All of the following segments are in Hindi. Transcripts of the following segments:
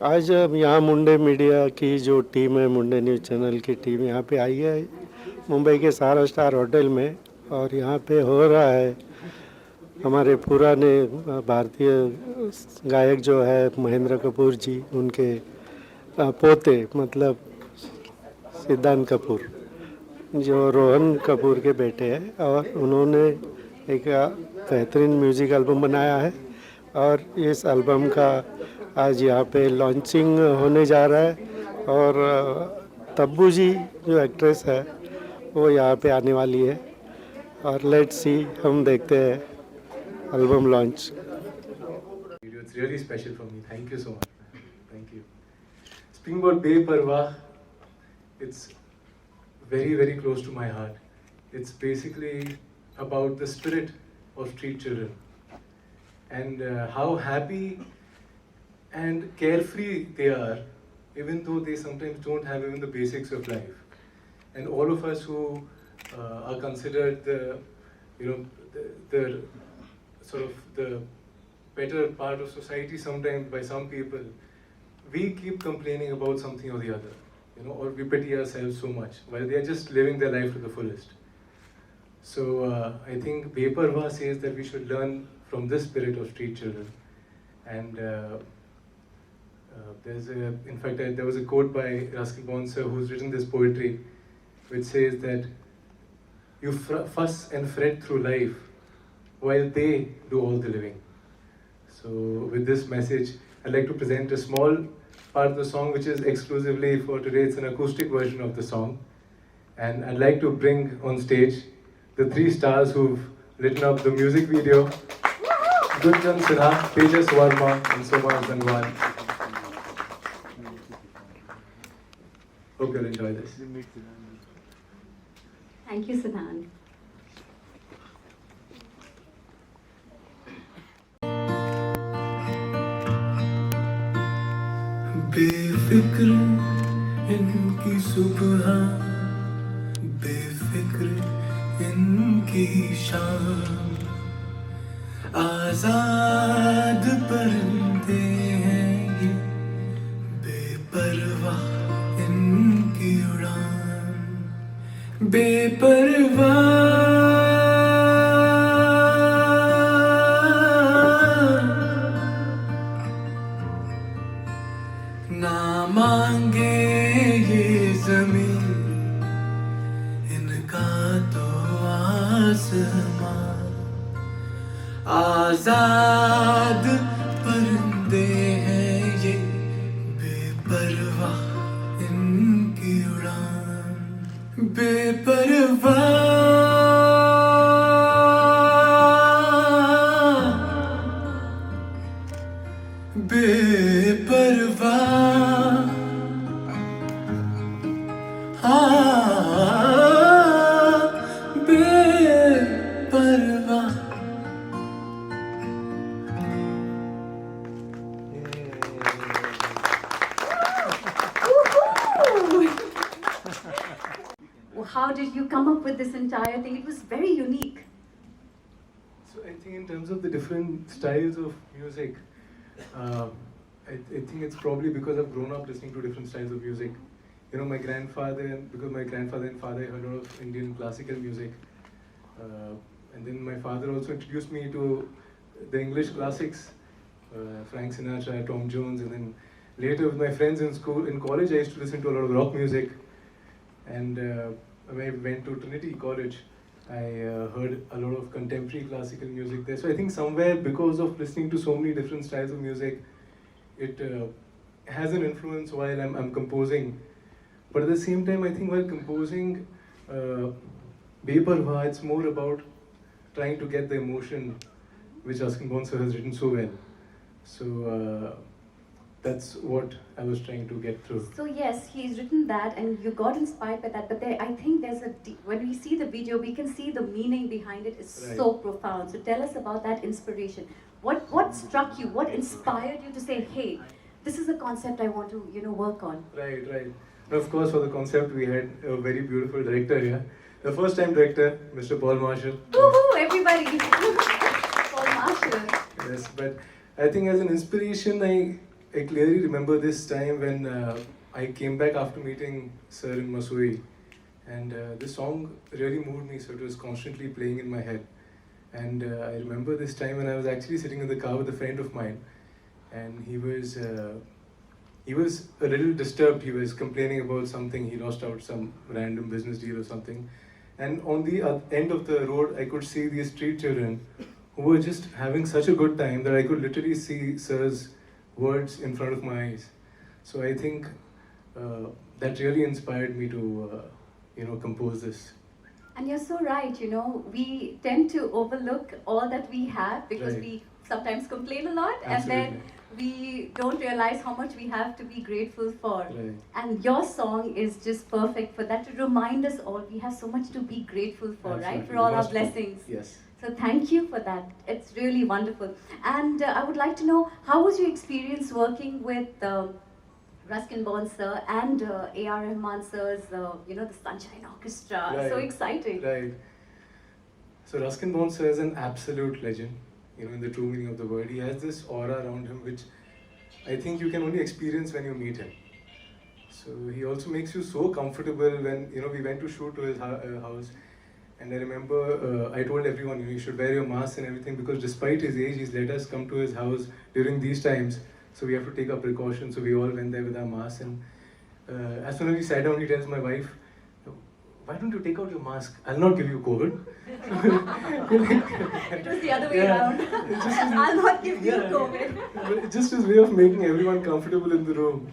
आज यहाँ मुंडे मीडिया की जो टीम है, मुंडे न्यूज़ चैनल की टीम यहाँ पे आई है मुंबई के सारा स्टार होटल में, और यहाँ पे हो रहा है हमारे पुराने भारतीय गायक जो है महेंद्र कपूर जी, उनके पोते मतलब सिद्धांत कपूर जो रोहन कपूर के बेटे हैं, और उन्होंने एक बेहतरीन म्यूज़िक एल्बम बनाया है। और इस एल्बम का आज यहाँ पे लॉन्चिंग होने जा रहा है, और तब्बू जी जो एक्ट्रेस है वो यहाँ पे आने वाली है, और लेट्स सी, हम देखते हैं album launch. It's really special for me. Thank you so much. Thank you. Speaking about Beparwah, it's very, very close to my heart. It's basically about the spirit of street children and how happy and carefree they are, even though they sometimes don't have even the basics of life. And all of us who are considered the sort of the better part of society sometimes by some people, we keep complaining about something or the other, or we pity ourselves so much while they are just living their life to the fullest. So I think Beparwah says that we should learn from this spirit of street children. And there was a quote by Rascal Bonser who's written this poetry, which says that you fuss and fret through life while they do all the living. So with this message, I'd like to present a small part of the song which is exclusively for today. It's an acoustic version of the song. And I'd like to bring on stage the three stars who've written up the music video: Gunjan Sinha, Tejas Verma, and Soma Zangwan. Hope you'll enjoy this. Thank you, Siddhant. बेफिक्र इनकी सुबह, बेफिक्र इनकी शाम, आजाद परिंदे हैं ये, बेपरवाह इनकी उड़ान, बेपरवाह ना मांगे ये जमीन, इनका तो आसमां, आजाद परिंदे हैं ये, बेपरवाह इनकी उड़ान, बेपरवाह बेपरवाह, बेपरवाह। How did you come up with this entire thing? It was very unique. So I think in terms of the different styles of music, I think it's probably because I've grown up listening to different styles of music. My grandfather, because my grandfather and father heard a lot of Indian classical music. And then my father also introduced me to the English classics, Frank Sinatra, Tom Jones, and then later with my friends in school, in college, I used to listen to a lot of rock music. And when I went to Trinity College, I heard a lot of contemporary classical music there. So I think somewhere, because of listening to so many different styles of music, it has an influence while I'm composing. But at the same time, I think while composing Beparwah, it's more about trying to get the emotion which Rascal Bonser has written so well. So that's what I was trying to get through. So yes, he's written that and you got inspired by that, but I think there's when we see the video, we can see the meaning behind it is Right. so profound. So tell us about that inspiration. What struck you? What inspired you to say, hey, this is a concept I want to, work on? Right. And of course, for the concept, we had a very beautiful director here. The first time director, Mr. Paul Marshall. Woohoo, everybody! Paul Marshall. Yes, but I think as an inspiration, I clearly remember this time when I came back after meeting Sir in Masui, and this song really moved me, so it was constantly playing in my head. And I remember this time when I was actually sitting in the car with a friend of mine, and he was a little disturbed. He was complaining about something. He lost out some random business deal or something. And on the end of the road, I could see these street children who were just having such a good time that I could literally see Sir's words in front of my eyes. So I think that really inspired me to, compose this. And you're so right, you know, we tend to overlook all that we have because Right. we sometimes complain a lot and then we don't realize how much we have to be grateful for. Right. And your song is just perfect for that, to remind us all we have so much to be grateful for, right? Absolutely. For all our Must be. blessings. Yes. So thank you for that. It's really wonderful. And I would like to know, how was your experience working with Ruskin Bond sir and A.R. Rahman sir's, the Sunshine Orchestra? So Right. exciting. Right. So Ruskin Bond sir is an absolute legend, in the true meaning of the word. He has this aura around him which I think you can only experience when you meet him. So he also makes you so comfortable when, we went to shoot to his house. And I remember I told everyone, you should wear your mask and everything because despite his age, he's let us come to his house during these times. So we have to take our precautions. So we all went there with our masks. And as soon as we sat down, he tells my wife, why don't you take out your mask? I'll not give you COVID. It was the other way around. I'll not give you COVID. It's just his way of making everyone comfortable in the room.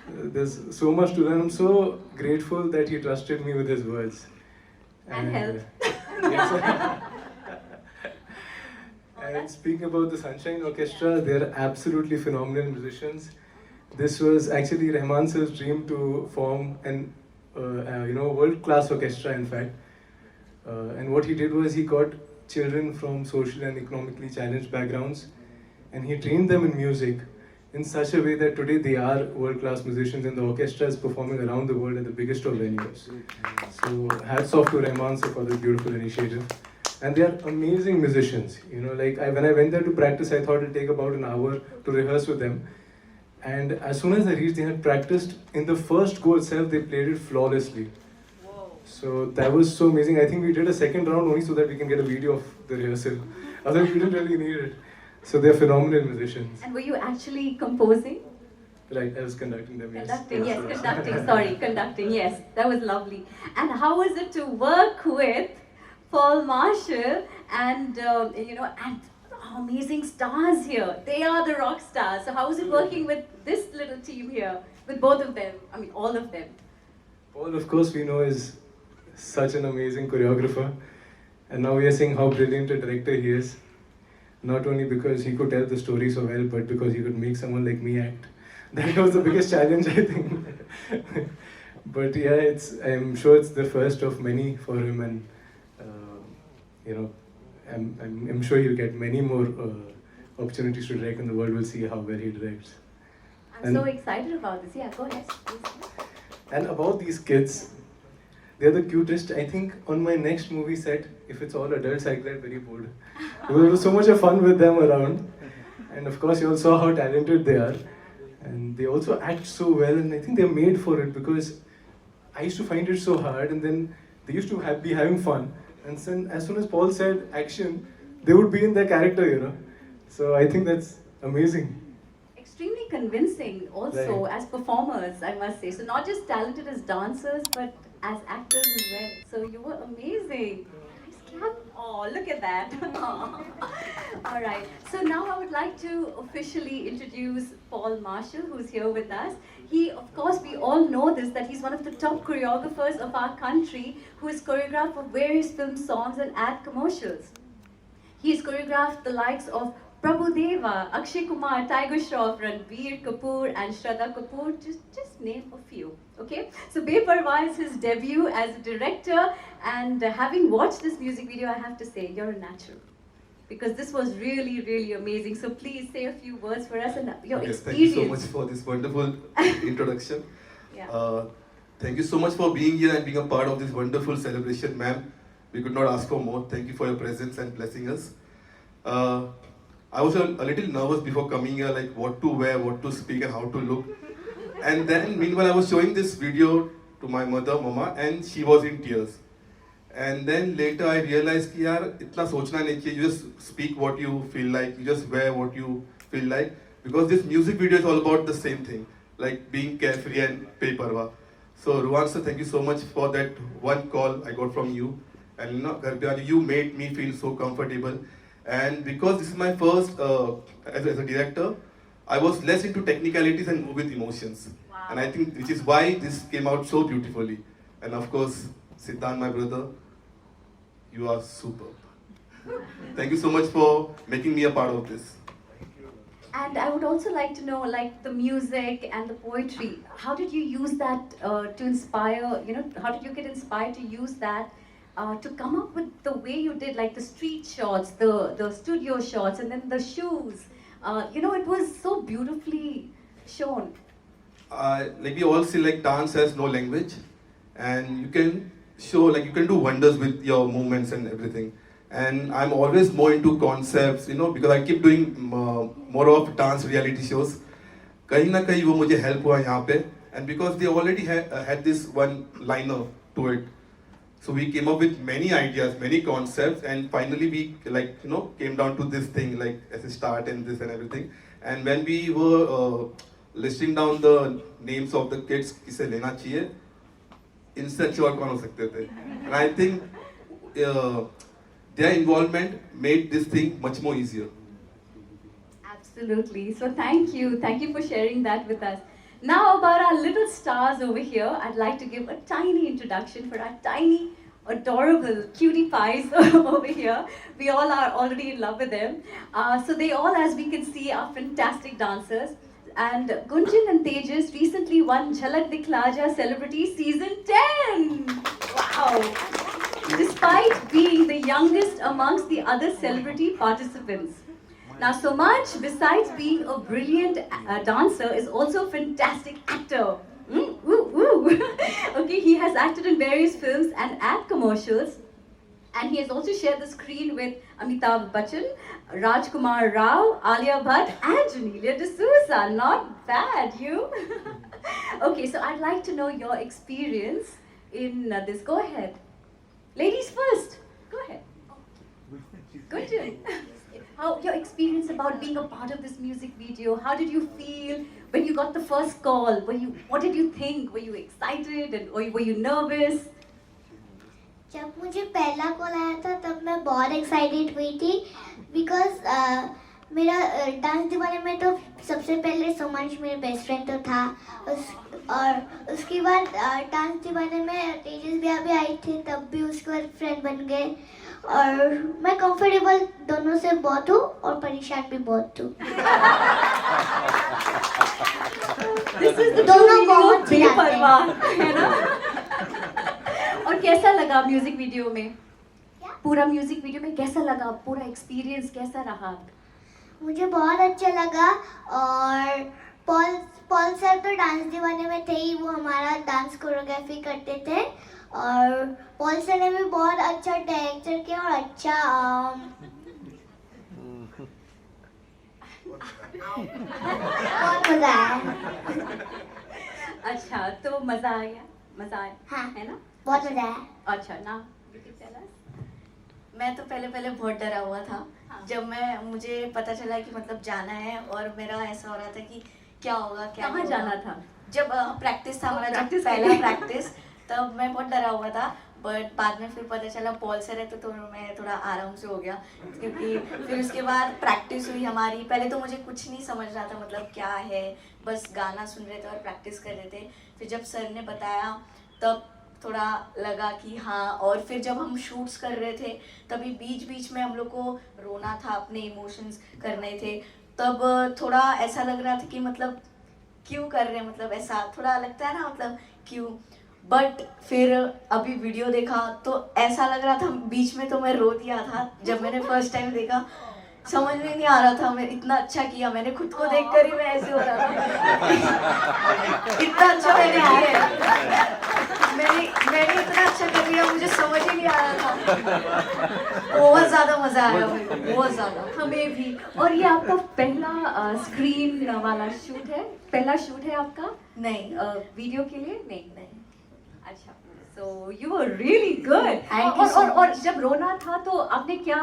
There's so much to learn. I'm so grateful that he trusted me with his words. And help. Yes. And speaking about the Sunshine Orchestra, they're absolutely phenomenal musicians. This was actually Rahman sir's dream to form an world-class orchestra, in fact. And what he did was he got children from social and economically challenged backgrounds, and he trained them in music in such a way that today they are world-class musicians, and the orchestra is performing around the world at the biggest of venues. So hats off to Rahman sir for this beautiful initiative. And they are amazing musicians. When I went there to practice, I thought it'd take about an hour to rehearse with them. And as soon as I reached, they had practiced. In the first go itself, they played it flawlessly. Whoa. So that was so amazing. I think we did a second round only so that we can get a video of the rehearsal. Otherwise, we didn't really need it. So they're phenomenal musicians. And were you actually composing? Right, I was conducting them, yes. Conducting, yes. That was lovely. And how was it to work with Paul Marshall and, and amazing stars here? They are the rock stars. So how was it working with this little team here, with both of them? I mean, all of them. Paul, of course, we know is such an amazing choreographer. And now we are seeing how brilliant a director he is. Not only because he could tell the story so well, but because he could make someone like me act. That was the biggest challenge, I think. But yeah, I'm sure it's the first of many for him, and I'm sure he'll get many more opportunities to direct, and the world will see how well he directs. I'm so excited about this. Yeah, go ahead, please. And about these kids, they're the cutest. I think on my next movie set, if it's all adults, I get very bored. Because there was so much of fun with them around. And of course, you all saw how talented they are. And they also act so well, and I think they're made for it because I used to find it so hard, and then they used to be having fun. And then as soon as Paul said action, they would be in their character, So I think that's amazing. Extremely convincing also as performers, I must say. So not just talented as dancers, but as actors as well. So you were amazing. Nice clap. Oh, look at that. All right. So now I would like to officially introduce Paul Marshall, who's here with us. He, of course, we all know this, that he's one of the top choreographers of our country who has choreographed for various film songs and ad commercials. He has choreographed the likes of Prabhu Deva, Akshay Kumar, Tiger Shroff, Ranbir Kapoor and Shraddha Kapoor, just name a few, okay? So Beparwa is his debut as a director, and having watched this music video, I have to say, you're a natural. Because this was really, really amazing. So please say a few words for us and your experience. Thank you so much for this wonderful introduction. Yeah. Thank you so much for being here and being a part of this wonderful celebration, ma'am. We could not ask for more. Thank you for your presence and blessing us. I was a little nervous before coming here, like what to wear, what to speak, and how to look. And then, meanwhile, I was showing this video to my mother, Mama, and she was in tears. And then later I realized कि यार इतना सोचना नहीं चाहिए. You just speak what you feel like. You just wear what you feel like. Because this music video is all about the same thing, like being carefree and beparwa. So Ruwan sir, thank you so much for that one call I got from you. And you know, घर पे आज you made me feel so comfortable. And because this is my first as a director, I was less into technicalities and more with emotions. Wow. And I think which is why this came out so beautifully. And of course, Siddhant, my brother, you are superb. Thank you so much for making me a part of this. And I would also like to know, like the music and the poetry, how did you use that to inspire, you know, how did you get inspired to use that to come up with the way you did, like the street shots, the studio shots, and then the shoes. You know, it was so beautifully shown. Like we all say, like dance has no language, and you can show, like you can do wonders with your movements and everything. And I'm always more into concepts, you know, because I keep doing more of dance reality shows. कहीं ना कहीं वो मुझे help हुआ यहाँ पे, and because they already had this one liner to it, so we came up with many ideas, many concepts, and finally we like came down to this thing like as a start and this and everything. And when we were listing down the names of the kids किसे लेना चाहिए, इनसे अच्छे और कौन हो सकते थे? And I think their involvement made this thing much more easier. Absolutely. So thank you for sharing that with us. Now about our little stars over here, I'd like to give a tiny introduction for our tiny, adorable cutie pies over here. We all are already in love with them. So they all, as we can see, are fantastic dancers. And Gunjan and Tejas recently won Jhalak Dikhla Ja Celebrity Season 10. Wow! Despite being the youngest amongst the other celebrity participants. Now, Somaj, besides being a brilliant dancer, is also a fantastic actor. Okay, he has acted in various films and ad commercials. And he has also shared the screen with Amitabh Bachchan, Rajkumar Rao, Alia Bhatt, and Janelia D'Souza. Not bad, you. Okay, so I'd like to know your experience in this. Go ahead. Ladies first. Go ahead. Good. How your experience about being a part of this music video? How did you feel when you got the first call? What did you think? Were you excited or were you nervous? जब मुझे पहला कॉल आया था तब मैं बहुत एक्साइटेड हुई थी बिकॉज मेरा डांस दीवाने में तो सबसे पहले सोमांश मेरे बेस्ट फ्रेंड तो था और उसके बाद डांस दीवाने में तेजस भी अभी आई थी तब भी उसके बाद फ्रेंड बन गए और मैं कंफर्टेबल दोनों से बहुत हूँ और परेशान भी बहुत हूँ दोनों बहुत बेपरवाह है ना और कैसा लगा म्यूजिक वीडियो में पूरा म्यूजिक वीडियो में कैसा लगा पूरा एक्सपीरियंस कैसा रहा मुझे बहुत अच्छा लगा और पॉल सर तो डांस दीवाने में थे ही वो हमारा डांस कोरियोग्राफी करते थे और पॉल सर ने भी बहुत अच्छा डायरेक्टर किया और अच्छा बहुत मजा आया अच्छा तो मजा आया हाँ है ना बहुत मजा आया अच्छा ना मैं तो पहले बहुत डरा हुआ था जब मुझे पता चला कि मतलब जाना है और मेरा ऐसा हो रहा था कि क्या होगा कहाँ जाना था जब प्रैक्टिस था हमारा जब practice पहला प्रैक्टिस तब मैं बहुत डरा हुआ था बट बाद में फिर पता चला पॉल सर है तो मैं थोड़ा आराम से हो गया क्योंकि फिर उसके बाद प्रैक्टिस हुई हमारी पहले तो मुझे कुछ नहीं समझ रहा था मतलब क्या है बस गाना सुन रहे थे और प्रैक्टिस कर रहे थे फिर जब सर ने बताया तब थोड़ा लगा कि हाँ और फिर जब हम शूट्स कर रहे थे तभी बीच में हम लोग को रोना था अपने इमोशंस करने थे तब थोड़ा ऐसा लग रहा था कि मतलब क्यों कर रहे हैं मतलब ऐसा थोड़ा लगता है ना मतलब क्यों बट फिर अभी वीडियो देखा तो ऐसा लग रहा था बीच में तो मैं रो दिया था जब मैंने फर्स्ट टाइम देखा समझ में नहीं आ रहा था मैं इतना अच्छा किया मैंने खुद को देखकर ही मैं ऐसे हो रहा था इतना अच्छा मैंने किया मैंने इतना अच्छा कर लिया, मुझे समझ ही नहीं आ रहा था। बहुत ज्यादा मजा आया मेरे को, बहुत ज्यादा। हमें भी। और ये आपका पहला स्क्रीन वाला शूट है, पहला शूट है आपका नहीं वीडियो के लिए? नहीं। नहीं। अच्छा, so you were really good. Thank you so और much. जब रोना था तो आपने क्या,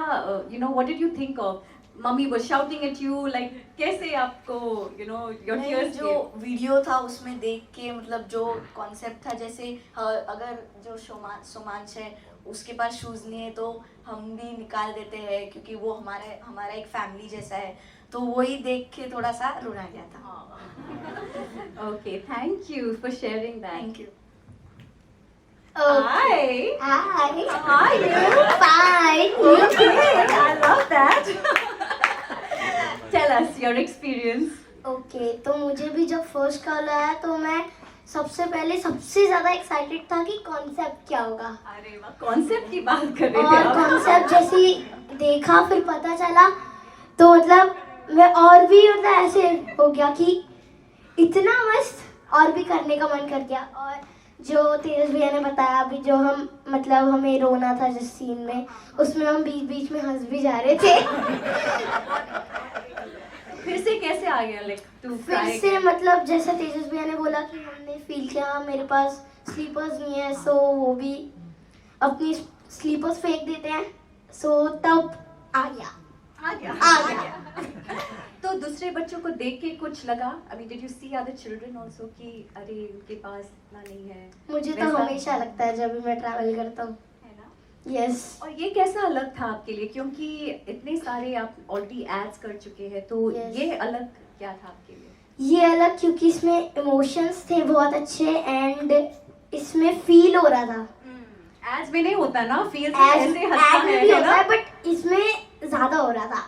you know, what did you think of? Mummy was shouting at you, like कैसे आपको, you know, your नहीं, tears जो came? वीडियो था उसमें देख के, मतलब जो कॉन्सेप्ट था, जैसे अगर जो सोमांश है उसके पास शूज नहीं है तो हम भी निकाल देते हैं, क्योंकि वो हमारा एक फैमिली जैसा है, तो वही देख के थोड़ा सा रुला गया था। Okay, thank you for sharing that. Thank you. Hi. Hi. How are you? Fine. Okay, I love that. Tell us your experience. Okay, तो मुझे भी जब फर्स्ट कॉल आया तो मैं सबसे पहले सबसे ज़्यादा एक्साइटेड था कि कॉन्सेप्ट क्या होगा। अरे वाह, कॉन्सेप्ट की बात कर रहे थे और आप। कॉन्सेप्ट जैसे ही देखा फिर पता चला तो मतलब मैं और भी मतलब ऐसे हो गया कि इतना मस्त, और भी करने का मन कर गया। और जो तेजस भैया ने बताया अभी, जो हम मतलब हमें रोना था जिस सीन में, उसमें हम बीच बीच में हंस भी जा रहे थे। फिर से कैसे आ गया, लाइक टू फिर से मतलब जैसे तेजस भैया ने बोला कि हमने फील किया मेरे पास स्लीपर्स नहीं है, सो वो भी अपनी स्लीपर्स फेंक देते हैं, सो तब आ गया। तो दूसरे बच्चों को देख के कुछ लगा? I mean, did you see other children also कि अरे उनके पास इतना नहीं है? मुझे तो वैसा- हमेशा लगता है जब भी मैं ट्रैवल करता हूँ। है ना? यस। और ये कैसा अलग था आपके लिए, क्योंकि इतने सारे आप ऑलरेडी एड्स कर चुके हैं, तो Yes. ये अलग क्या था आपके लिए? ये अलग क्योंकि इसमें इमोशंस थे बहुत अच्छे एंड इसमें फील हो रहा था। एड्स में नहीं होता ना, फील एड ऐसे हंसता में भी है होता ना? है बट इसमें ज्यादा हो रहा था।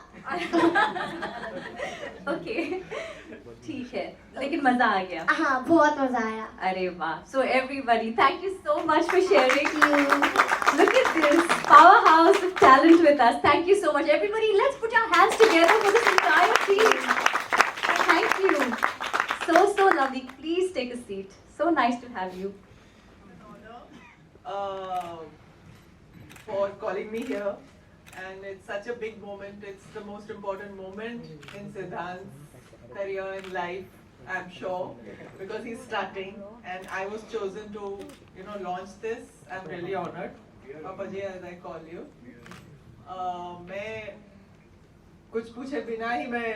ओके, ठीक है, लेकिन मजा आ गया। हाँ, बहुत मजा आया। अरे वाह, so everybody, thank you so much for sharing. Thank you. Look at this powerhouse of talent with us. Thank you so much, everybody. Let's put our hands together for this entire team. Thank you. So lovely. Please take a seat. So nice to have you. For calling me here, and it's such a big moment. It's the most important moment in Siddhant's career in life, I'm sure, because he's starting, and I was chosen to, launch this. I'm really honored, Papa ji, as I call you. मैं कुछ पूछे बिना ही मैं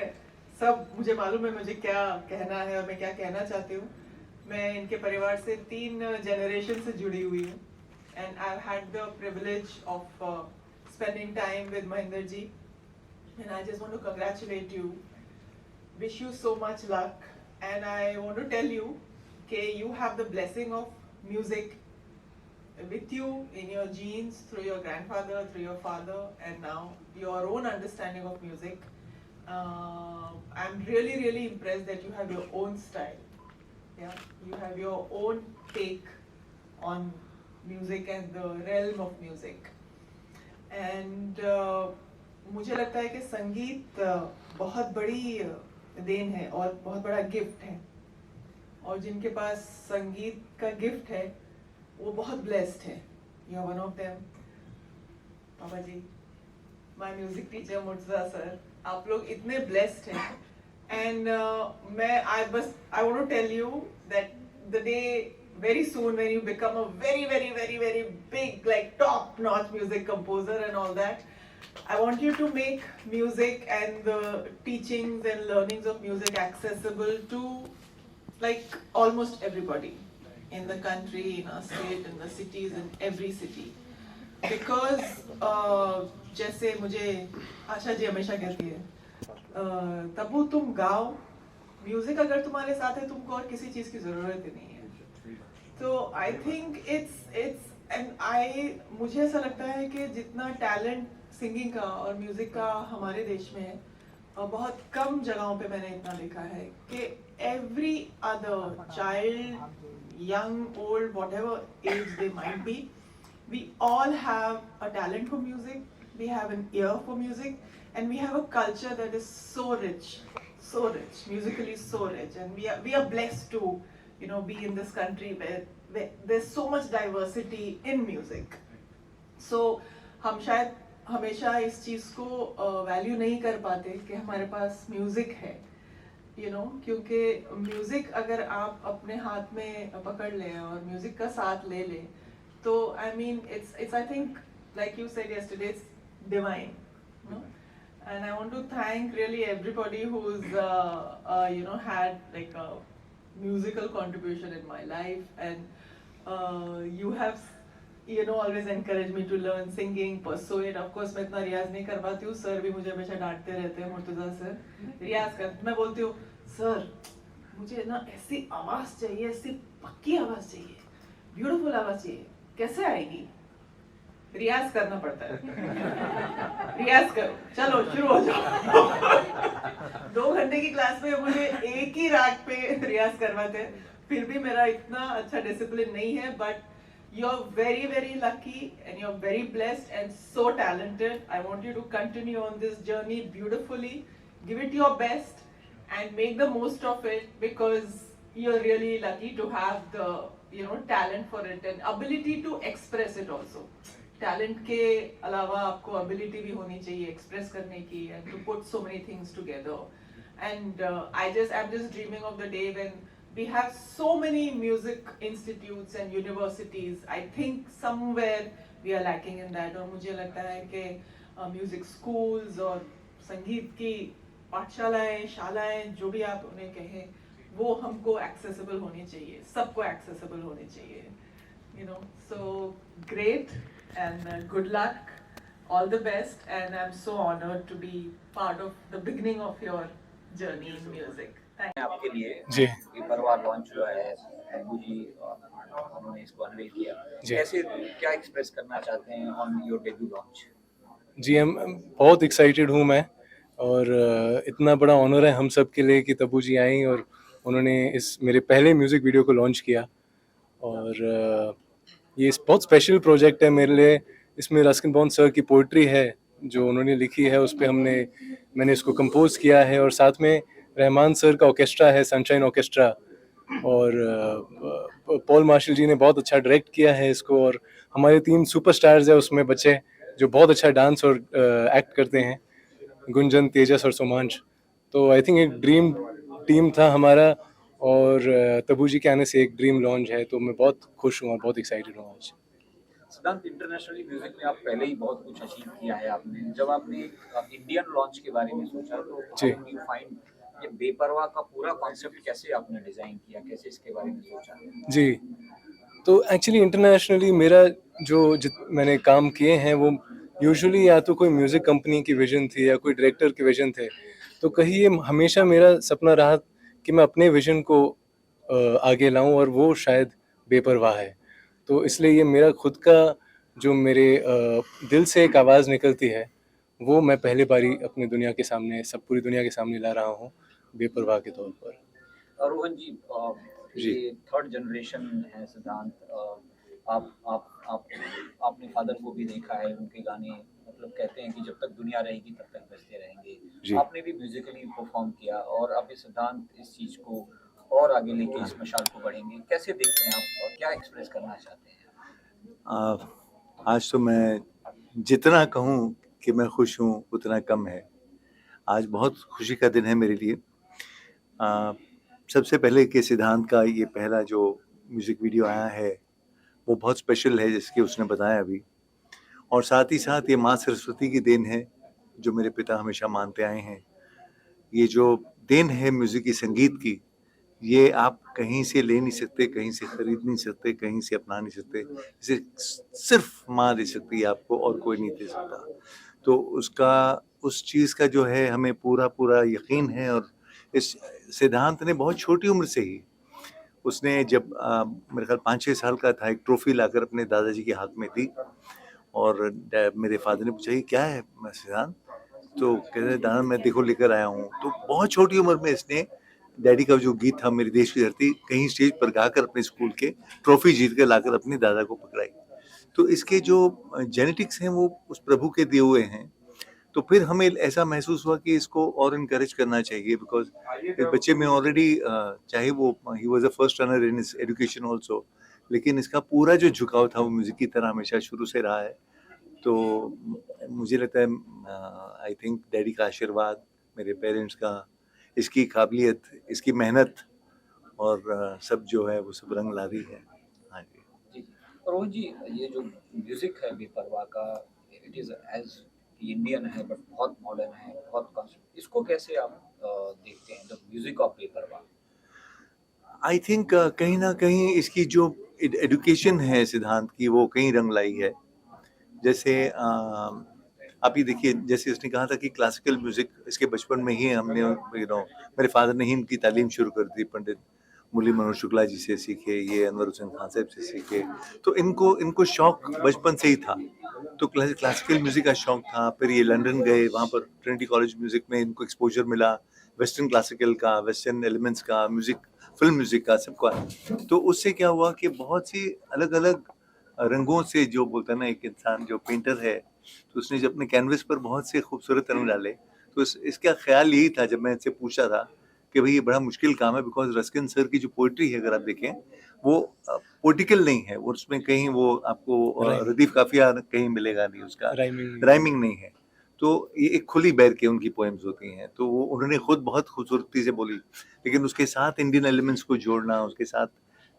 सब मुझे मालूम है मुझे क्या कहना है और मैं क्या कहना चाहती हूँ। मैं इनके परिवार से 3 जनरेशन से जुड़ी हुई हूँ, and I've had the privilege of spending time with Mahinder ji, and I just want to congratulate you, wish you so much luck, and I want to tell you that you have the blessing of music with you in your genes, through your grandfather, through your father, and now your own understanding of music. I'm really impressed that you have your own style. Yeah, you have your own take on music and the realm of music. And मुझे लगता है कि संगीत बहुत बड़ी देन है और बहुत बड़ा गिफ्ट है, और जिनके पास संगीत का गिफ्ट है वो बहुत ब्लेस्ड है। You are one of them. पापा जी, my music teacher Murtaza sir, आप लोग इतने ब्लेस्ड हैं, and I want to tell you that the day very soon when you become a very big, like top notch music composer and all that, I want you to make music and the teachings and learnings of music accessible to like almost everybody in the country, in our state, in the cities, in every city, because जैसे मुझे आशा जी हमेशा कहती है, तबू तुम गाओ, म्यूजिक अगर तुम्हारे साथ है तुमको और किसी चीज की जरूरत ही नहीं है। तो आई थिंक मुझे ऐसा लगता है कि जितना टैलेंट सिंगिंग का और म्यूजिक का हमारे देश में है, और बहुत कम जगहों पे मैंने इतना देखा है कि every other child, young, old, whatever age they might be, we all have a talent for music, we have an ear for music, and we have a culture that is so rich, musically so rich, and we are blessed to, be in this country there's so much diversity in music. So हम शायद हमेशा इस चीज़ को वैल्यू नहीं कर पाते कि हमारे पास म्यूज़िक है, क्योंकि म्यूज़िक अगर आप अपने हाथ में पकड़ लें और म्यूज़िक का साथ ले लें, तो I mean it's I think like you said yesterday, it's divine, and I want to thank really everybody who's had like a musical contribution in my life, and you have always encouraged me to learn singing, pursue it. Of course मैं इतना रियाज नहीं कर पाती हूँ, सर भी मुझे हमेशा डांटते रहते हैं, मुर्तजा सर रियाज कर, मैं बोलती हूँ सर मुझे ना ऐसी आवाज़ चाहिए, ऐसी पक्की आवाज़ चाहिए, ब्यूटीफुल आवाज़ चाहिए, कैसे आएगी? रियाज करना पड़ता है। रियाज करो, चलो शुरू हो जाओ। 2 घंटे की क्लास में मुझे एक ही राग पे रियाज करवाते हैं, फिर भी मेरा इतना अच्छा डिसिप्लिन नहीं है, but you're very very lucky and you're very blessed and so talented. I want you to continue on this journey beautifully, give it your best and make the most of it, because you're really lucky to have the talent for it and ability to express it also. Talent के अलावा आपको ability भी होनी चाहिए express करने की and to put so many things together. And I'm just dreaming of the day when we have so many music institutes and universities. I think somewhere we are lacking in that. और मुझे लगता है कि music schools और संगीत की पाठशालाएं, शालाएं, जो भी आप उन्हें कहें, वो हमको accessible होनी चाहिए, सबको accessible होनी चाहिए. So great and good luck, all the best, and I'm so honored to be part of the beginning of your journey in music. आपके लिए जी बेपरवाह लॉन्च हुआ है, अबू जी उन्होंने इसको अनवील किया, जी। कैसे क्या एक्सप्रेस करना चाहते हैं ऑन योर डेब्यू लॉन्च? जी हम बहुत एक्साइटेड हूँ मैं, और इतना बड़ा ऑनर है हम सब के लिए कि तब्बू जी आई और उन्होंने इस मेरे पहले म्यूज़िक वीडियो को लॉन्च किया, और ये बहुत स्पेशल प्रोजेक्ट है मेरे लिए। इसमें रस्किन बॉन्ड सर की पोइट्री है जो उन्होंने लिखी है, उस पर मैंने इसको कंपोज किया है, और साथ में रहमान सर का ऑर्केस्ट्रा है, सनशाइन ऑर्केस्ट्रा, और पॉल मार्शल जी ने बहुत अच्छा डायरेक्ट किया है इसको, और हमारे 3 सुपरस्टार्स हैं उसमें बच्चे जो बहुत अच्छा डांस और एक्ट करते हैं, गुंजन, तेजस और सोमांश। तो आई थिंक एक ड्रीम टीम था हमारा, और तब्बू जी के आने से एक ड्रीम लॉन्च है, तो मैं बहुत खुश हूँ और बहुत एक्साइटेड हूँ आज। सिद्धांत, इंटरनेशनली म्यूजिक में आप पहले ही बहुत कुछ अचीव किया है आपने, जब आपने इंडियन लॉन्च के बारे में सोचा तो जी। हाउ डू यू फाइंड ये बेपरवाह का पूरा कॉन्सेप्ट कैसे आपने डिजाइन किया, कैसे इसके बारे में सोचा? जी, तो एक्चुअली इंटरनेशनली मेरा मैंने काम किए हैं वो यूजुअली या तो कोई म्यूज़िक कंपनी की विज़न थी या कोई डायरेक्टर के विज़न थे, तो कहीं ये हमेशा मेरा सपना रहा कि मैं अपने विज़न को आगे लाऊं, और वो शायद बेपरवाह है। तो इसलिए ये मेरा खुद का जो मेरे दिल से एक आवाज़ निकलती है, वो मैं पहली बारी अपनी दुनिया के सामने, पूरी दुनिया के सामने ला रहा हूँ बेपरवाह के तौर पर। रोहन जी, ये थर्ड जनरेशन है सिद्धांत, आपने फादर को भी देखा है, उनके गाने मतलब कहते हैं कि जब तक दुनिया रहेगी तब तक बजते रहेंगे। आपने भी म्यूजिकली परफॉर्म किया और अब ये सिद्धांत इस चीज़ को और आगे लेके इस मशाल को बढ़ेंगे, कैसे देखते हैं आप और क्या एक्सप्रेस करना चाहते हैं? आज तो मैं जितना कहूँ कि मैं खुश हूँ उतना कम है। आज बहुत खुशी का दिन है मेरे लिए। सबसे पहले कि सिद्धांत का ये पहला जो म्यूज़िक वीडियो आया है वो बहुत स्पेशल है, जिसके उसने बताया अभी, और साथ ही साथ ये माँ सरस्वती की देन है जो मेरे पिता हमेशा मानते आए हैं। ये जो देन है म्यूज़िक की, संगीत की, ये आप कहीं से ले नहीं सकते, कहीं से ख़रीद नहीं सकते, कहीं से अपना नहीं सकते। इसे सिर्फ माँ दे सकती है आपको और कोई नहीं दे सकता। तो उस चीज़ का जो है हमें पूरा यकीन है। और इस सिद्धांत ने बहुत छोटी उम्र से ही, उसने जब मेरे ख्याल 5-6 साल का था, एक ट्रॉफी लाकर अपने दादाजी के हाथ में दी, और मेरे फादर ने पूछा कि क्या है सिद्धांत, तो कहते हैं दादा मैं देखो लेकर आया हूँ। तो बहुत छोटी उम्र में इसने डैडी का जो गीत था मेरी देश की धरती, कहीं स्टेज पर गाकर अपने स्कूल के ट्रॉफी जीत कर लाकर अपने दादा को पकड़ाई। तो इसके जो जेनेटिक्स हैं वो उस प्रभु के दिए हुए हैं। तो फिर हमें ऐसा महसूस हुआ कि इसको और इनकरेज करना चाहिए, बिकॉज इस बच्चे में ऑलरेडी, चाहे वो he was a first runner in his education also, लेकिन इसका पूरा जो झुकाव था वो म्यूज़िक की तरह हमेशा शुरू से रहा है। तो मुझे लगता है आई थिंक डैडी का आशीर्वाद, मेरे पेरेंट्स का, इसकी काबिलियत, इसकी मेहनत और सब जो है वो सब रंग ला रही है। हाँ जी। जी, जी। और रोहन जी, ये जो म्यूज़िक है बेपरवाह का, इट इज़ एज़ इंडियन है बट बहुत मॉडर्न है, बहुत कॉन्सेप्ट, इसको कैसे आप देखते हैं the music of Beparwah? I think कहीं न कहीं इसकी जो एजुकेशन है सिद्धांत की, वो कहीं रंग लाई है। जैसे आप ये देखिए, जैसे उसने कहा था कि क्लासिकल म्यूज़िक इसके बचपन में ही हमने मेरे फ़ादर ने ही इनकी तालीम शुरू कर दी, पंडित मुरली मनोहर शुक्ला जी से सीखे, ये अनवर हुसैन खान साहब से सीखे। तो इनको शौक बचपन से ही था। तो क्लासिकल म्यूज़िक का शौक था। फिर ये लंदन गए, वहाँ पर ट्रिनिटी कॉलेज म्यूज़िक में इनको एक्सपोज़र मिला, वेस्टर्न क्लासिकल का, वेस्टर्न एलिमेंट्स का, म्यूज़िक, फ़िल्म म्यूज़िक का, सबका। तो उससे क्या हुआ कि बहुत सी अलग-अलग रंगों से, जो बोलता है ना एक इंसान जो पेंटर है, तो उसने जब अपने कैनवस पर बहुत से खूबसूरत रंग डाले। तो इसका ख़्याल यही था, जब मैं इनसे पूछा था कि भई ये बड़ा मुश्किल काम है, बिकॉज़ रस्किन सर की जो पोएट्री है अगर आप देखें, वो पोएटिकल नहीं है, और उसमें कहीं वो आपको राइम रदीफ़ काफ़िया कहीं मिलेगा नहीं उसका, राइमिंग राइमिंग नहीं है। तो ये एक खुली बैर के उनकी पोएम्स होती हैं, तो वो उन्होंने खुद बहुत खूबसूरती से बोली। लेकिन उसके साथ इंडियन एलिमेंट्स को जोड़ना, उसके साथ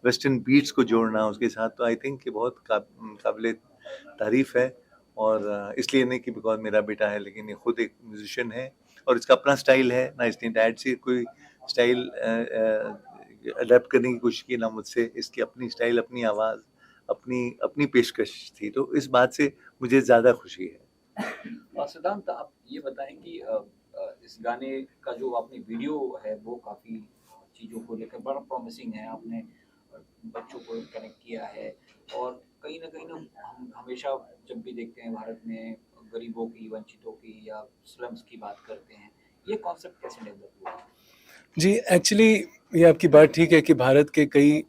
वेस्टर्न बीट्स को जोड़ना, उसके साथ, तो आई थिंक ये बहुत काबिले तारीफ़ है। और इसलिए नहीं कि बिकॉज़ मेरा बेटा है, लेकिन ये खुद एक म्यूज़िशियन है और इसका अपना स्टाइल है ना। इसने डैड से कोई स्टाइल अडॉप्ट करने की कोशिश की, ना मुझसे। इसकी अपनी स्टाइल, अपनी आवाज़, अपनी अपनी पेशकश थी। तो इस बात से मुझे ज़्यादा खुशी है। और सिद्धांत, आप ये बताएं कि इस गाने का जो आपने वीडियो है वो काफ़ी चीज़ों को लेकर बड़ा प्रॉमिसिंग है। आपने बच्चों को कनेक्ट किया है, और कहीं ना हम हमेशा जब भी देखते हैं भारत में गरीबों की, वंचितों की या स्लम्स की बात करते हैं, ये कॉन्सेप्ट कैसे डेवलप हुआ? जी, एक्चुअली ये आपकी बात ठीक है कि भारत के कई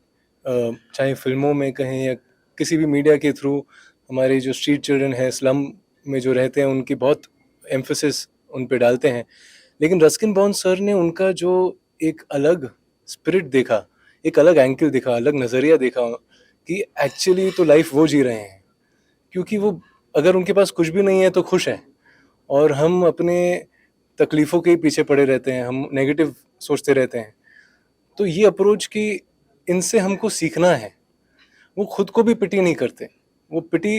चाहे फ़िल्मों में कहें या किसी भी मीडिया के थ्रू, हमारे जो स्ट्रीट चिल्ड्रन हैं, स्लम में जो रहते हैं, उनकी बहुत एम्फेसिस उन पे डालते हैं। लेकिन रस्किन बॉन्ड सर ने उनका जो एक अलग स्पिरिट देखा, एक अलग एंगल देखा, अलग नज़रिया देखा कि एक्चुअली तो लाइफ़ वो जी रहे हैं। क्योंकि वो, अगर उनके पास कुछ भी नहीं है तो खुश हैं, और हम अपने तकलीफ़ों के ही पीछे पड़े रहते हैं, हम नेगेटिव सोचते रहते हैं। तो ये अप्रोच कि इनसे हमको सीखना है। वो खुद को भी पिटी नहीं करते, वो पिटी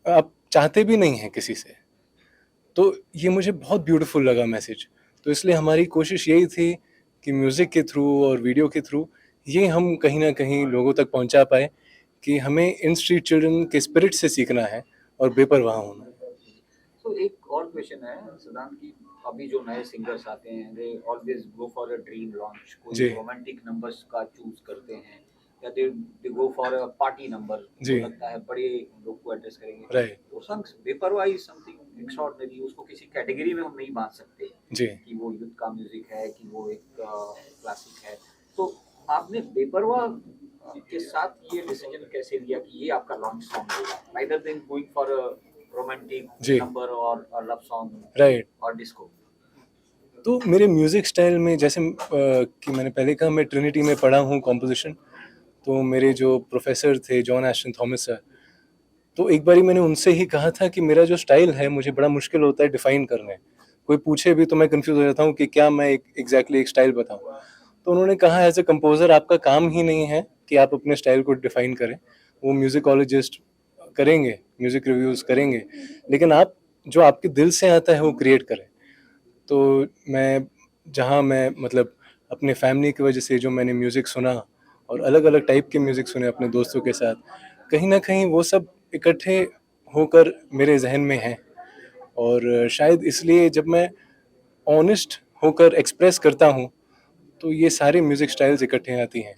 आप चाहते भी नहीं हैं किसी से। तो ये मुझे बहुत ब्यूटीफुल लगा मैसेज। तो इसलिए हमारी कोशिश यही थी कि म्यूज़िक के थ्रू और वीडियो के थ्रू ये हम कहीं ना कहीं लोगों तक पहुंचा पाए कि हमें इन स्ट्रीट चिल्ड्रन के स्पिरिट से सीखना है और बेपरवाह होना है। तो एक और क्वेश्चन है सिद्धांत की, अभी जो नए सिंगर्स आते हैं they always go for a dream launch, जी। कोई रोमांटिक नंबर्स का चूज करते हैं, या they go for a party number, जी। लगता है बड़े लोग को एड्रेस करेंगे। राइट। तो songs Beparwah is something extraordinary, उसको किसी कैटेगरी में हम नहीं बांध सकते जी। कि वो युद्ध का म्यूजिक है, कि वो एक क्लासिक है। तो आपने बेपरवाह के साथ ये डिसीजन कैसे लिया कि ये आपका लॉन्च सॉन्ग होगा, rather than going for a romantic जी। नंबर और लव सॉन्ग राइट। और डिस्को? तो मेरे म्यूज़िक स्टाइल में, जैसे कि मैंने पहले कहा, मैं ट्रिनिटी में पढ़ा हूँ कॉम्पोजिशन। तो मेरे जो प्रोफेसर थे जॉन एश्टन थॉमस सर, तो एक बारी मैंने उनसे ही कहा था कि मेरा जो स्टाइल है मुझे बड़ा मुश्किल होता है डिफ़ाइन करने। कोई पूछे भी तो मैं कंफ्यूज हो जाता हूँ कि क्या मैं एग्जैक्टली एक स्टाइल बताऊँ। तो उन्होंने कहा, एज ए कंपोज़र आपका काम ही नहीं है कि आप अपने स्टाइल को डिफ़ाइन करें, वो म्यूज़िकोलॉजिस्ट करेंगे, म्यूज़िक रिव्यूज़ करेंगे, लेकिन आप जो आपके दिल से आता है वो क्रिएट करें। तो मैं मतलब अपने फैमिली की वजह से जो मैंने म्यूज़िक सुना और अलग अलग टाइप के म्यूज़िक सुने अपने दोस्तों के साथ, कहीं ना कहीं वो सब इकट्ठे होकर मेरे जहन में हैं। और शायद इसलिए जब मैं ऑनेस्ट होकर एक्सप्रेस करता हूँ तो ये सारे म्यूज़िक स्टाइल्स इकट्ठे आती हैं।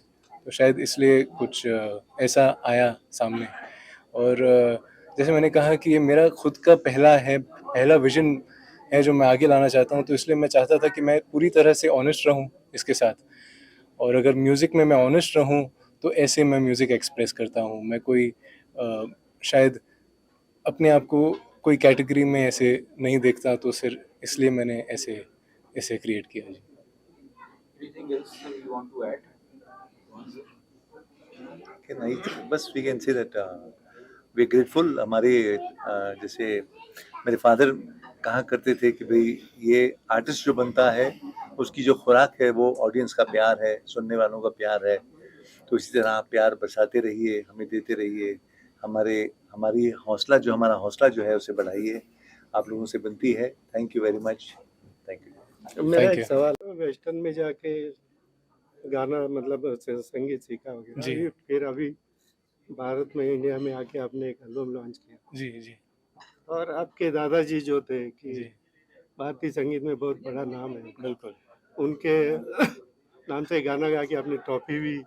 तो शायद इसलिए कुछ ऐसा आया सामने। और जैसे मैंने कहा कि ये मेरा खुद का पहला विज़न है जो मैं आगे लाना चाहता हूँ। तो इसलिए मैं चाहता था कि मैं पूरी तरह से ऑनेस्ट रहूँ इसके साथ, और अगर म्यूज़िक में मैं ऑनेस्ट रहूँ तो ऐसे मैं म्यूज़िक एक्सप्रेस करता हूँ। मैं कोई शायद अपने आप को कोई कैटेगरी में ऐसे नहीं देखता, तो सिर्फ इसलिए मैंने ऐसे ऐसे क्रिएट किया जी। Anything else you want to add? Can I बस we can say that we grateful. हमारे जैसे मेरे फादर कहा करते थे कि भाई ये आर्टिस्ट जो बनता है उसकी जो खुराक है वो ऑडियंस का प्यार है, सुनने वालों का प्यार है। तो इसी तरह आप प्यार बरसाते रहिए, हमें देते रहिए, हमारा हौसला जो है उसे बढ़ाइए। आप लोगों से विनती है। Thank you very much. Thank you. मेरा Thank एक you. सवाल, वेस्टर्न में जाके गाना मतलब संगीत सीखा होगा जी। फिर अभी भारत में, इंडिया में आके आपने एक एल्बम लॉन्च किया, जी जी और आपके दादाजी जो थे कि जी भारतीय संगीत में बहुत बड़ा नाम है, बिल्कुल। उनके नाम से गाना गा के आपने ट्रॉफी भी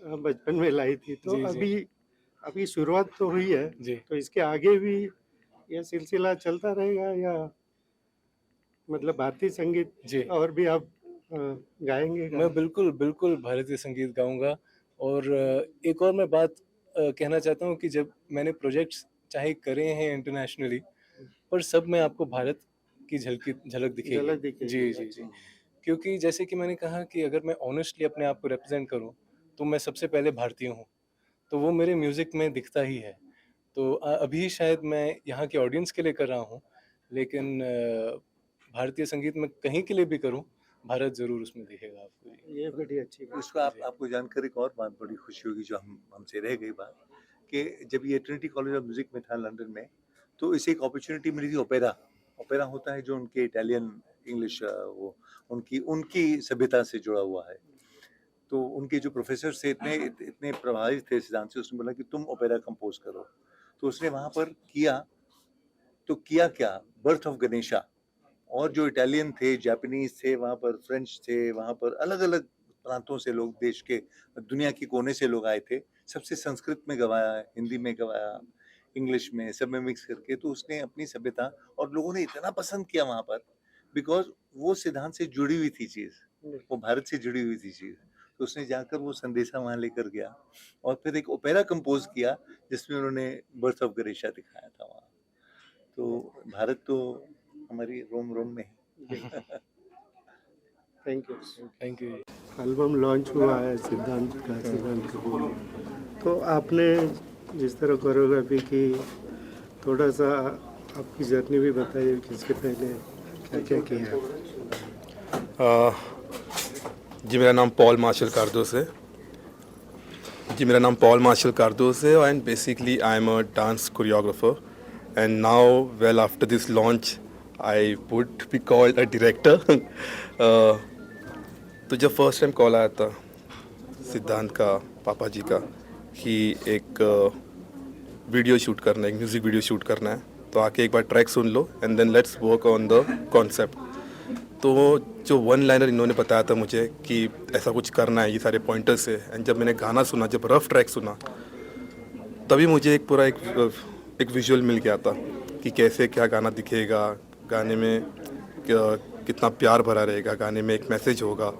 बचपन में लाई थी। तो जी, जी। अभी शुरुआत तो हुई है, जी तो इसके आगे भी ये सिलसिला चलता रहेगा, या मतलब भारतीय संगीत जी और भी आप गाएंगे? मैं बिल्कुल बिल्कुल भारतीय संगीत गाऊंगा। और एक और मैं बात कहना चाहता हूँ कि जब मैंने प्रोजेक्ट्स चाहे करे हैं इंटरनेशनली, पर सब में आपको भारत की झलक दिखेगी। झलक दिखेगी। जी जी जी। क्योंकि जैसे कि मैंने कहा कि अगर मैं ऑनेस्टली अपने आप को रिप्रेजेंट करूं तो मैं सबसे पहले भारतीय हूं, तो वो मेरे म्यूज़िक में दिखता ही है। तो अभी शायद मैं यहाँ के ऑडियंस के लिए कर रहा हूँ, लेकिन भारतीय संगीत में कहीं के लिए भी करूँ, भारत ज़रूर उसमें दिखेगा आपको। ये बड़ी अच्छी बात। उसको आपको जानकर एक और बात बड़ी खुशी होगी जो हमसे रह गई बात, कि जब ये ट्रिनिटी कॉलेज ऑफ म्यूजिक में था लंदन में, तो इसे एक अपॉर्चुनिटी मिली थी। ओपेरा होता है जो उनके इटालियन इंग्लिश वो उनकी सभ्यता से जुड़ा हुआ है। तो उनके जो प्रोफेसर से इतने प्रभावित थे सिद्धांत से, उसने बोला कि तुम ओपेरा कंपोज करो। तो उसने वहाँ पर किया, तो किया क्या, बर्थ ऑफ गणेशा। और जो इटालियन थे, जापानीज थे, वहाँ पर फ्रेंच थे, वहाँ पर अलग अलग प्रांतों से लोग, देश के दुनिया के कोने से लोग आए थे। सबसे संस्कृत में गवाया, हिंदी में गवाया, इंग्लिश में, सब में मिक्स करके। तो उसने अपनी सभ्यता, और लोगों ने इतना पसंद किया वहाँ पर, बिकॉज वो सिद्धांत से जुड़ी हुई थी चीज़, वो भारत से जुड़ी हुई थी चीज़। तो उसने जाकर वो संदेशा वहाँ लेकर गया, और फिर एक ओपेरा कंपोज किया जिसमें उन्होंने बर्थ ऑफ गणेशा दिखाया था वहाँ। तो भारत तो हमारी रोम रोम में है। Thank you. Thank you. Album launch हुआ है सिद्धांत कपूर। तो आपने जिस तरह कोरियोग्राफी की, थोड़ा सा आपकी जर्नी भी बताइए कि इसके पहले क्या क्या किया है? जी मेरा नाम पॉल मार्शल कार्दोस है। And basically I am a dance choreographer, and now well after this launch I would be called a director. तो जब फर्स्ट टाइम कॉल आया था सिद्धांत का, पापा जी का, कि एक वीडियो शूट करना है, एक म्यूज़िक वीडियो शूट करना है, तो आके एक बार ट्रैक सुन लो and then let's work on the concept. तो जो वन लाइनर इन्होंने बताया था मुझे कि ऐसा कुछ करना है, ये सारे पॉइंटर्स से, एंड जब मैंने गाना सुना, जब रफ ट्रैक सुना, तभी मुझे एक पूरा एक विजुअल मिल गया था कि कैसे क्या गाना दिखेगा, गाने में कितना प्यार भरा रहेगा, गाने में एक मैसेज होगा।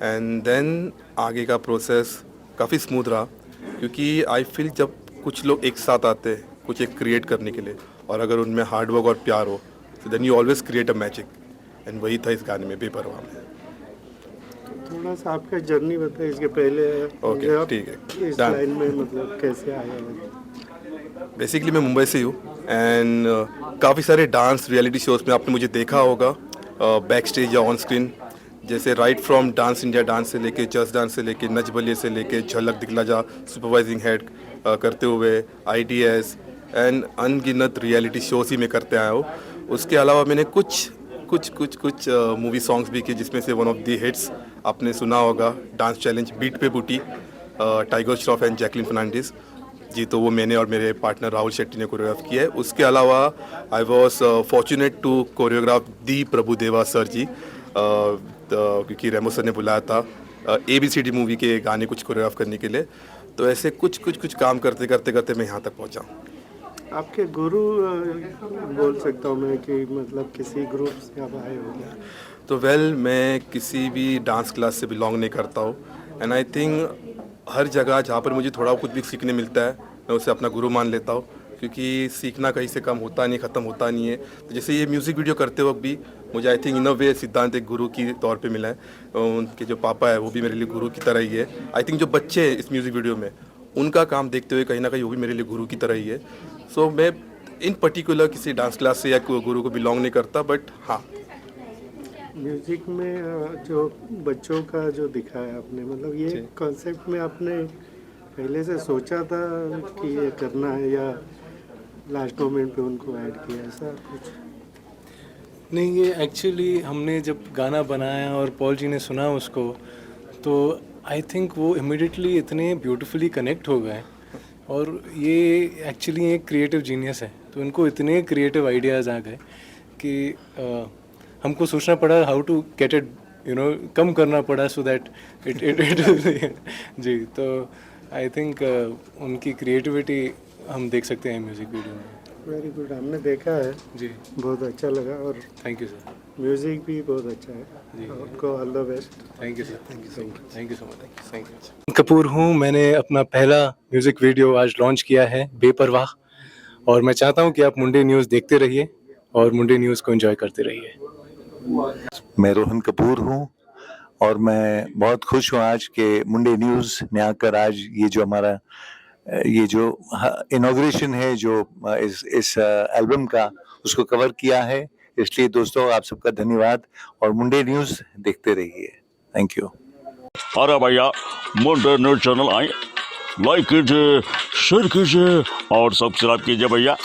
एंड देन आगे का प्रोसेस काफ़ी स्मूथ रहा, क्योंकि आई फील जब कुछ लोग एक साथ आते हैं कुछ एक क्रिएट करने के लिए, और अगर उनमें हार्डवर्क और प्यार हो, तो then you always create a magic, and वही था इस गाने में, बेपरवाह में। थोड़ा सा आपका जर्नी बताइए इसके पहले। ओके, आप ठीक है, इस डन। लाइन में मतलब कैसे आए? बेसिकली मैं मुंबई से ही हूँ, एंड काफ़ी सारे डांस रियलिटी शोज़ में आपने मुझे देखा होगा, बैक स्टेज या ऑन स्क्रीन, जैसे right from dance India dance से लेके जस्ट डांस से लेके नच बलिए से लेके झलक दिखला जा सुपरवाइजिंग हेड करते हुए IDS एंड अनगिनत रियलिटी शोज़ ही मैं करते आया हूँ। उसके अलावा मैंने कुछ मूवी सॉन्ग्स भी किए, जिसमें से वन ऑफ दी हिट्स आपने सुना होगा, डांस चैलेंज बीट पे बूटी, टाइगर श्रॉफ एंड जैकलिन फर्नांडिस जी, तो वो मैंने और मेरे पार्टनर राहुल शेट्टी ने कोरियोग्राफ किया है। उसके अलावा I was fortunate to choreograph the Prabhudeva sir ji, क्योंकि रेमो सर ने बुलाया था ABCD मूवी के गाने कुछ कोरियोग्राफ करने के लिए। तो ऐसे कुछ काम करते मैं यहाँ तक पहुँचा। आपके गुरु बोल सकता हूँ मैं कि मतलब किसी ग्रुप से आप आए हो क्या? तो मैं किसी भी डांस क्लास से बिलोंग नहीं करता हूँ, एंड आई थिंक हर जगह जहाँ पर मुझे थोड़ा कुछ भी सीखने मिलता है, मैं उसे अपना गुरु मान लेता हूँ, क्योंकि सीखना कहीं से कम होता नहीं, ख़त्म होता नहीं है। तो जैसे ये म्यूज़िक वीडियो करते वक्त भी मुझे आई थिंक इन अ वे सिद्धांत एक गुरु की तौर पे मिला है। उनके जो पापा है वो भी मेरे लिए गुरु की तरह ही है। आई थिंक जो बच्चे हैं इस म्यूज़िक वीडियो में, उनका काम देखते हुए कहीं ना कहीं वो भी मेरे लिए गुरु की तरह ही है। सो मैं इन पर्टिकुलर किसी डांस क्लास से या कोई गुरु को बिलोंग नहीं करता, बट हाँ म्यूजिक में जो बच्चों का जो दिखाया आपने, मतलब ये कॉन्सेप्ट में आपने पहले से सोचा था कि ये करना है या लास्ट मोमेंट पे उनको ऐड किया, ऐसा कुछ? नहीं, ये एक्चुअली हमने जब गाना बनाया और पॉल जी ने सुना उसको, तो आई थिंक वो इमिडिएटली इतने ब्यूटीफुली कनेक्ट हो गए। और ये एक्चुअली एक क्रिएटिव जीनियस है, तो इनको इतने क्रिएटिव आइडियाज़ आ गए कि हमको सोचना पड़ा हाउ टू गेट इट, कम करना पड़ा सो दैट इट जी। तो आई थिंक उनकी क्रिएटिविटी हम देख सकते हैं म्यूज़िक वीडियो में। वेरी गुड, हमने देखा है जी, बहुत अच्छा लगा और थैंक यू सर। म्यूजिक भी बहुत अच्छा है जी। आपको all the best. Thank you sir, thank you so much, thank you so much, thank you. Kapoor हूँ, मैंने अपना पहला म्यूज़िक वीडियो आज लॉन्च किया है, बेपरवाह, और मैं चाहता हूँ कि आप मुंडे न्यूज़ देखते रहिए और मुंडे न्यूज़ को एंजॉय करते रहिए। मैं रोहन कपूर हूँ और मैं बहुत खुश हूँ आज के मुंडे न्यूज़ ने आकर आज ये जो हमारा ये जो इनॉग्रेशन है जो इस एल्बम का, उसको कवर किया है। इसलिए दोस्तों आप सबका धन्यवाद और मुंडे न्यूज़ देखते रहिए। Thank you. अरे भैया, मुंडे न्यूज़ चैनल आए, लाइक कीजिए, शेयर कीजिए और सब्सक्राइब कीजिए भैया।